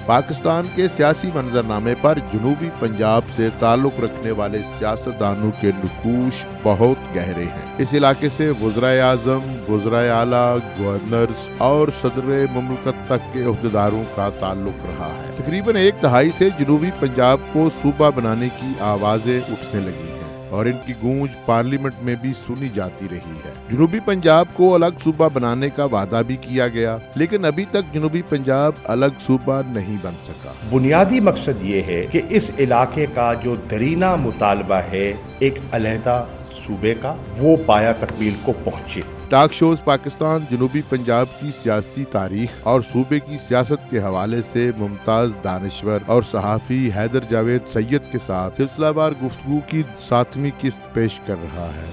पाकिस्तान के सियासी मंजरनामे पर जनूबी पंजाब से ताल्लुक रखने वाले सियासतदानों के नुकूश बहुत गहरे हैं। इस इलाके से वज़राए आज़म, वज़राए आला, गवर्नर्स और सदर मुमलकत तक के ओहदेदारों का ताल्लुक रहा है। तकरीबन एक दहाई से जनूबी पंजाब को सूबा बनाने की आवाजें उठने लगी हैं और इनकी गूंज पार्लियामेंट में भी सुनी जाती रही है। जनूबी पंजाब को अलग सूबा बनाने का वादा भी किया गया, लेकिन अभी तक जनूबी पंजाब अलग सूबा नहीं बन सका। बुनियादी मकसद ये है कि इस इलाके का जो दरीना मुतालबा है एक अलहदा सूबे का, वो पाया तकमील को पहुंचे। टॉक शोज पाकिस्तान जनूबी पंजाब की सियासी तारीख और सूबे की सियासत के हवाले से मुमताज दानिश्वर और सहाफ़ी हैदर जावेद सैयद के साथ सिलसिलावार गुफ्तगू की 7वीं किस्त पेश कर रहा है।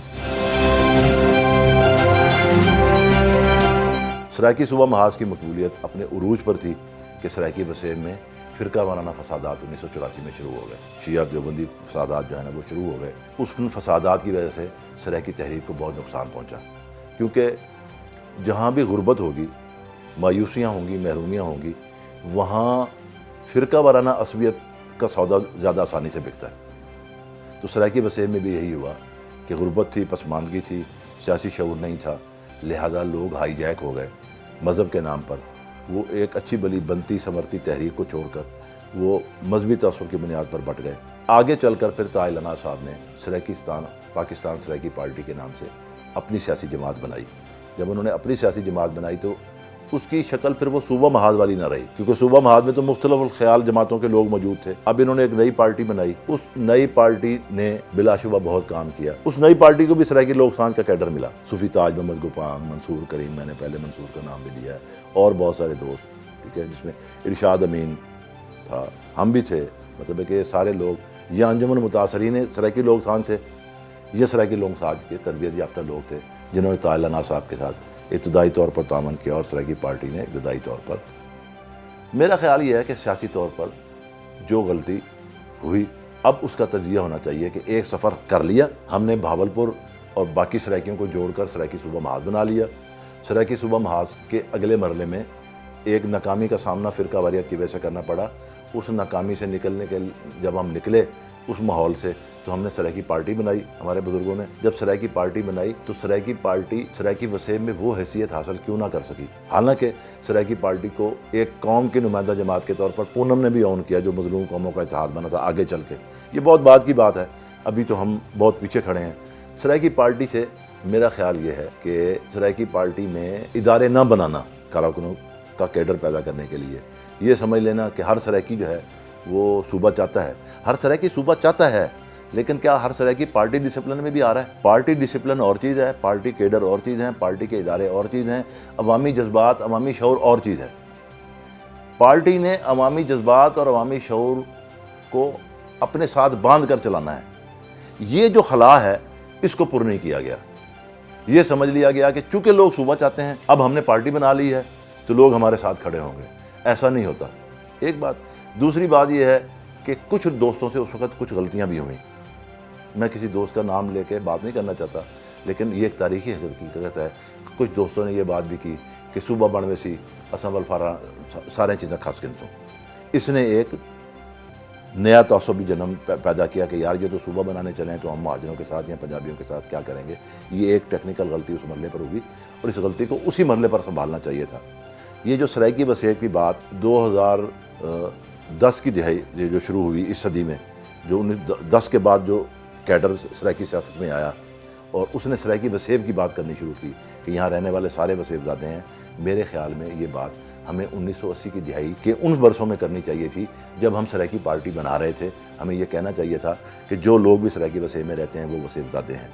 सराइकी सूबा महाज की मकबूलियत अपने उरूज पर थी कि सराइकी वसेम में फ़िरका वाराना फसादात 1984 में शुरू हो गए। शिया देवबंदी फसादात जो है ना वो शुरू हो गए। उन फसादात की वजह से सराइकी तहरीक को बहुत नुकसान पहुँचा, क्योंकि जहाँ भी गुर्बत होगी, मायूसियाँ होंगी, महरूमियाँ होंगी, वहाँ फ़िरका वाराना असबियत का सौदा ज़्यादा आसानी से बिकता है। तो सराइकी वसेम में भी यही हुआ कि गुर्बत थी, पसमानदगी थी, सियासी शऊर नहीं था, लिहाजा लोग हाईजैक हो गए मज़हब के नाम पर। वो एक अच्छी भली बनती समरती तहरीक को छोड़कर वो मजहबी तअस्सुब की बुनियाद पर बट गए। आगे चलकर फिर ताइलना साहब ने सराइकीस्तान पाकिस्तान सराइकी पार्टी के नाम से अपनी सियासी जमात बनाई। जब उन्होंने अपनी सियासी जमात बनाई तो उसकी शक्ल फिर वो सूबा महाज वाली ना रही, क्योंकि सूबा महाज में तो मुख्तलिफ ख्याल जमातों के लोग मौजूद थे। अब इन्होंने एक नई पार्टी बनाई। उस नई पार्टी ने बिलाशुबा बहुत काम किया। उस नई पार्टी को भी सराइकी लोग खान का कैडर मिला। सूफी ताज मोहम्मद गुपान, मंसूर करीम, मैंने पहले मंसूर का नाम भी लिया है, और बहुत सारे दोस्त, ठीक है, जिसमें इरशाद अमीन था, हम भी थे। मतलब कि सारे लोग, ये अंजुमन मुतासरीन सराइकी लोग खान थे, ये सराइकी लोग साज के तरबियत याफ्ता लोग थे जिन्होंने ताइलना साहब के साथ इब्तदाई तौर पर तामन किया और सराइकी पार्टी ने इब्तदाई तौर पर। मेरा ख्याल ये है कि सियासी तौर पर जो गलती हुई, अब उसका तजिया होना चाहिए कि एक सफ़र कर लिया हमने, भावलपुर और बाकी सराइकियों को जोड़कर सराइकी सूबा महाज बना लिया। सराइकी सूबा महाज के अगले मरले में एक नाकामी का सामना फ़िरका वारियत की वजह से करना पड़ा। उस नाकामी से निकलने के जब हम निकले उस माहौल से, तो हमने सराइकी पार्टी बनाई। हमारे बुज़ुर्गों ने जब सराइकी पार्टी बनाई तो सराइकी पार्टी सराइकी वसेम में वो हैसियत हासिल क्यों ना कर सकी। हालांकि सराइकी पार्टी को एक कौम की नुमाइंदा जमात के तौर पर पूनम ने भी ऑन किया, जो मज़लूम कौमों का इत्तेहाद बना था आगे चल के। ये बहुत बाद की बात है, अभी तो हम बहुत पीछे खड़े हैं। सराइकी पार्टी से मेरा ख्याल ये है कि सराइकी पार्टी में इदारे ना बनाना, कारकुनों का कैडर पैदा करने के लिए, ये समझ लेना कि हर सराइकी जो है वो सूबा चाहता है। हर सराइकी सूबा चाहता है, लेकिन क्या हर सराइकी पार्टी डिसिप्लिन में भी आ रहा है? पार्टी डिसिप्लिन और चीज़ है, पार्टी कैडर और चीज़ है, पार्टी के इदारे और चीज़ हैं, अवामी जज्बात, अवामी शऊर और चीज़ है। पार्टी ने अवामी जज्बात और अवामी शऊर को अपने साथ बांध कर चलाना है। ये जो खला है इसको पुर नहीं किया गया। ये समझ लिया गया कि चूँकि लोग सूबा चाहते हैं, अब हमने पार्टी बना ली है तो लोग हमारे साथ खड़े होंगे। ऐसा नहीं होता, एक बात। दूसरी बात यह है कि कुछ दोस्तों से उस वक़्त कुछ गलतियां भी हुई। मैं किसी दोस्त का नाम लेके बात नहीं करना चाहता, लेकिन ये एक तारीखी हकीकत है। कुछ दोस्तों ने ये बात भी की कि सूबा बनवे सी असम्बल फारा सारे चीज़ें खास गिनतों। इसने एक नया तअस्सुब भी जन्म पैदा किया कि यार ये तो सूबा बनाने चले हैं तो हम महाजरों के साथ या पंजाबियों के साथ क्या करेंगे। ये एक टेक्निकल गलती उस मरले पर हुई और इस गलती को उसी मरले पर संभालना चाहिए था। ये जो सराइकी वसेम की बात 2010 की दिहाई जो शुरू हुई इस सदी में, जो 1910 के बाद जो कैडर सराइकी सियासत में आया और उसने सराइकी वसेम की बात करनी शुरू की कि यहाँ रहने वाले सारे वसेबजादे हैं। मेरे ख्याल में ये बात हमें 1980 की दिहाई के उन बरसों में करनी चाहिए थी जब हम सराइकी पार्टी बना रहे थे। हमें ये कहना चाहिए था कि जो लोग भी सराइकी वसेम में रहते हैं वो वसेबजादे हैं।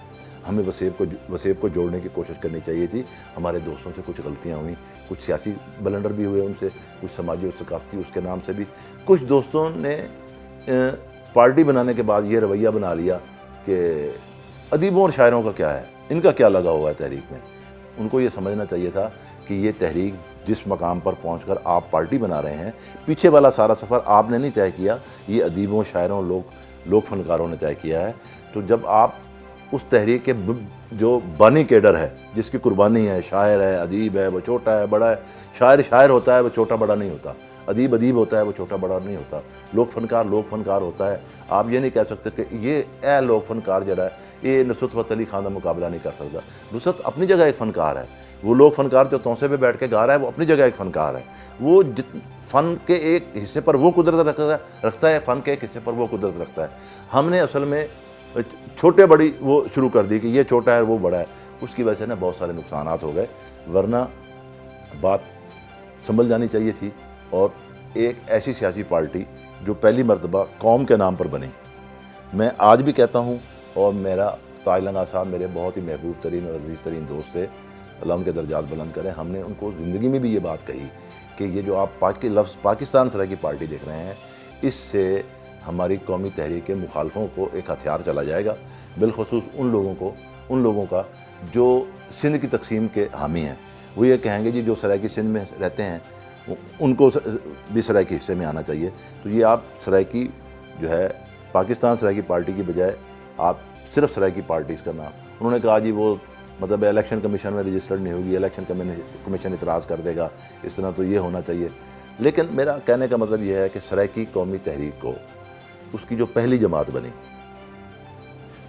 हमें वसेब को जोड़ने की कोशिश करनी चाहिए थी। हमारे दोस्तों से कुछ गलतियाँ हुई, कुछ सियासी बलंडर भी हुए उनसे, कुछ समाजी और सकाफती उसके नाम से भी। कुछ दोस्तों ने पार्टी बनाने के बाद ये रवैया बना लिया कि अदीबों और शायरों का क्या है, इनका क्या लगा हुआ है तहरीक में। उनको ये समझना चाहिए था कि ये तहरीक जिस मकाम पर पहुंचकर आप पार्टी बना रहे हैं, पीछे वाला सारा सफ़र आपने नहीं तय किया, ये अदीबों, शायरों, लोक फनकारों ने तय किया है। तो जब आप उस तहरीक के जो बानी केडर है, जिसकी कुर्बानी है, शायर है, अदीब है, वो छोटा है बड़ा है, शायर शायर होता है, वो छोटा बड़ा नहीं होता, अदीब अदीब होता है, वो छोटा बड़ा नहीं होता, लोक फनकार होता है। आप ये नहीं कह सकते कि ये लोक फनकार जरा है, ये नुसरत फ़तेह अली खान का मुकाबला नहीं कर सकता। नुसरत अपनी जगह एक फ़नकार है, वो लोक फनकार जो तौसे पे बैठ के गा रहा है वो अपनी जगह एक फ़नकार है। वो फ़न के एक हिस्से पर वो कुदरत रखता है, फ़न के एक हिस्से पर वो कुदरत रखता है। हमने असल में छोटे बड़ी वो शुरू कर दी कि ये छोटा है वो बड़ा है, उसकी वजह से ना बहुत सारे नुकसानात हो गए। वरना बात संभल जानी चाहिए थी। और एक ऐसी सियासी पार्टी जो पहली मरतबा कौम के नाम पर बनी, मैं आज भी कहता हूँ, और मेरा ताज लंगा साहब मेरे बहुत ही महबूब तरीन और अजीज़ तरीन दोस्त थे, अल्लाह उनके दर्जात बुलंद करें। हमने उनको ज़िंदगी में भी ये बात कही कि ये जो आप लफ्ज़ पाकिस्तान सराय की पार्टी देख रहे हैं, इससे हमारी कौमी तहरीक के मुखालफों को एक हथियार चला जाएगा, बिलखसूस उन लोगों का जो सिंध की तकसीम के हामी हैं। वो ये कहेंगे जी जो सरायकी सिंध में रहते हैं उनको भी सरायकी हिस्से में आना चाहिए। तो ये आप सरायकी जो है पाकिस्तान सरायकी पार्टी की बजाय आप सिर्फ सरायकी पार्टीज़ का नाम, उन्होंने कहा जी वो मतलब इलेक्शन कमीशन में रजिस्टर्ड नहीं होगी, इलेक्शन कमीशन इतराज़ कर देगा, इस तरह तो ये होना चाहिए। लेकिन मेरा कहने का मतलब ये है कि सरायकी कौमी तहरीक को उसकी जो पहली जमात बनी,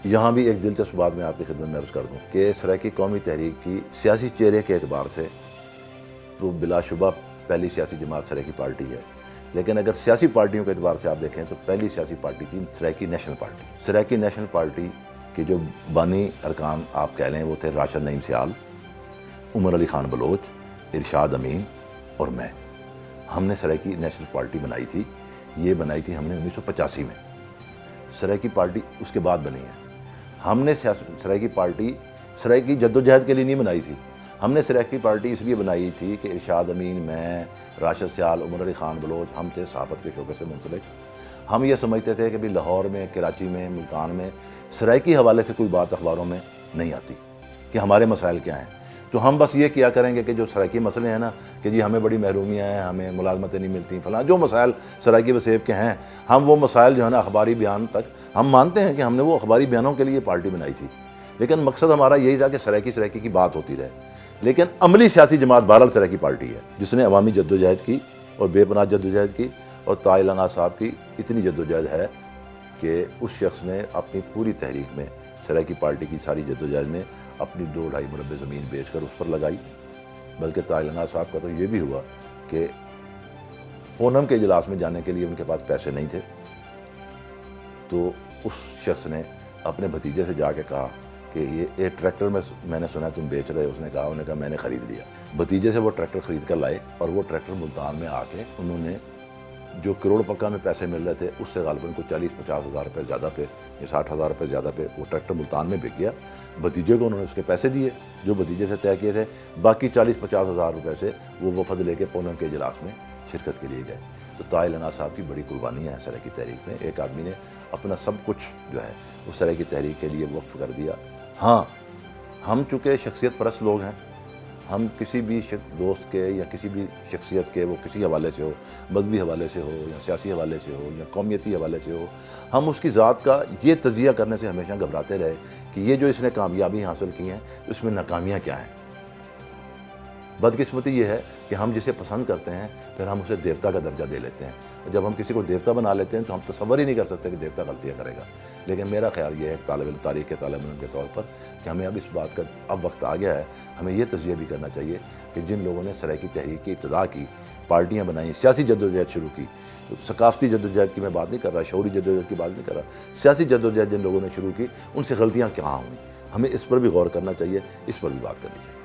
यहाँ भी एक दिलचस्प बात मैं आपकी खिदमत में अर्ज़ कर दूँ कि सरायकी कौमी तहरीक की सियासी चेहरे के एतबार से तो बिलाशुबा पहली सियासी जमात सरायकी पार्टी है। लेकिन अगर सियासी पार्टियों के एतबार से आप देखें तो पहली सियासी पार्टी थी Saraiki national party. Saraiki national party के जो बानी अरकान आप कह लें वो थे राशिद नईम सियाल, उमर अली ख़ान बलोच, इरशाद अमीन और मैं। हमने सरायकी नेशनल पार्टी बनाई थी। ये बनाई थी हमने 1985 में। सरायकी पार्टी उसके बाद बनी है। हमने सरायकी पार्टी सरायकी जद्दोजहद के लिए नहीं बनाई थी। हमने सरायकी पार्टी इसलिए बनाई थी कि इरशाद अमीन, मैं, राशिद सियाल, उमर अली ख़ान बलोच, हम थे सहाफ़त के शोबे से मुंसलिक। हम ये समझते थे कि भाई लाहौर में, कराची में, मुल्तान में सरायकी हवाले से कोई बात अखबारों में नहीं आती कि हमारे मसाइल क्या हैं। तो हम बस ये किया करेंगे कि जो सरायकी मसले हैं ना, कि जी हमें बड़ी महरूमियाँ हैं, हमें मुलाजमतें नहीं मिलती, फलां जो मसाइल सरायकी वसेब के हैं, हम वो मसाइल जो है ना अखबारी बयान तक, हम मानते हैं कि हमने वो अखबारी बयानों के लिए पार्टी बनाई थी। लेकिन मकसद हमारा यही था कि सरायकी की बात होती रहे। लेकिन अमली सियासी जमात बहरहाल सरायकी पार्टी है, जिसने अवामी जद्दोजहद की और बेपनाह जद्दोजहद की। और ताज लंगा साहब की इतनी जद्दोजहद है कि उस शख्स ने अपनी पूरी तहरीक में सरायकी पार्टी की सारी जद्दोजहद में अपनी 2-2.5 मुरब्बे ज़मीन बेचकर उस पर लगाई। बल्कि ताज लंगा साहब का तो ये भी हुआ कि पूनम के इजलास में जाने के लिए उनके पास पैसे नहीं थे, तो उस शख्स ने अपने भतीजे से जाके कहा कि ये ट्रैक्टर में मैंने सुना तुम बेच रहे हो। उसने कहा मैंने ख़रीद लिया। भतीजे से वो ट्रैक्टर ख़रीद कर लाए और वो ट्रैक्टर मुल्तान में आके उन्होंने जो करोड़ पक्का में पैसे मिल रहे थे उससे गालिबन को 40-50 हज़ार रुपये ज़्यादा पे या 60 हज़ार रुपये ज़्यादा पे वो ट्रैक्टर मुल्तान में बिक गया। भतीजे को उन्होंने उसके पैसे दिए जो भतीजे से तय किए थे। बाकी 40-50 हज़ार रुपये से वो वफद लेके पूनम के इजलास में शिरकत के लिए गए। तो ताज लंगा साहब की बड़ी कुर्बानियाँ हैं सरायकी तहरीक में। एक आदमी ने अपना सब कुछ जो है उस सरायकी तहरीक के लिए वक्फ कर दिया। हाँ, हम चूँकि शख्सियत परस्त लोग हैं, हम किसी भी दोस्त के या किसी भी शख्सियत के, वो किसी हवाले से हो, मजहबी हवाले से हो या सियासी हवाले से हो या कौमियती हवाले से हो, हम उसकी ज़ात का ये तजिया करने से हमेशा घबराते रहे कि ये जो इसने कामयाबी हासिल की हैं उसमें नाकामियाँ क्या हैं। बदकिस्मती ये है कि हम जिसे पसंद करते हैं फिर हम उसे देवता का दर्जा दे लेते हैं। और जब हम किसी को देवता बना लेते हैं तो हम तसव्वुर ही नहीं कर सकते कि देवता गलतियाँ करेगा। लेकिन मेरा ख्याल ये है तारीख़ के तालिब इल्म के तौर पर कि हमें अब इस बात का अब वक्त आ गया है, हमें ये तज़किया भी करना चाहिए कि जिन लोगों ने सरायकी तहरीक की इब्तिदा की, पार्टियाँ बनाई, सियासी जद्दोजहद शुरू की, सकाफ़ती जद्दोजहद की मैं बात नहीं कर रहा, शौरी जद्दोजहद की बात नहीं कर रहा, सियासी जद्दोजहद जिन लोगों ने शुरू की उनसे गलतियाँ क्या हुई, हमें इस पर भी गौर करना चाहिए, इस पर भी बात करनी चाहिए।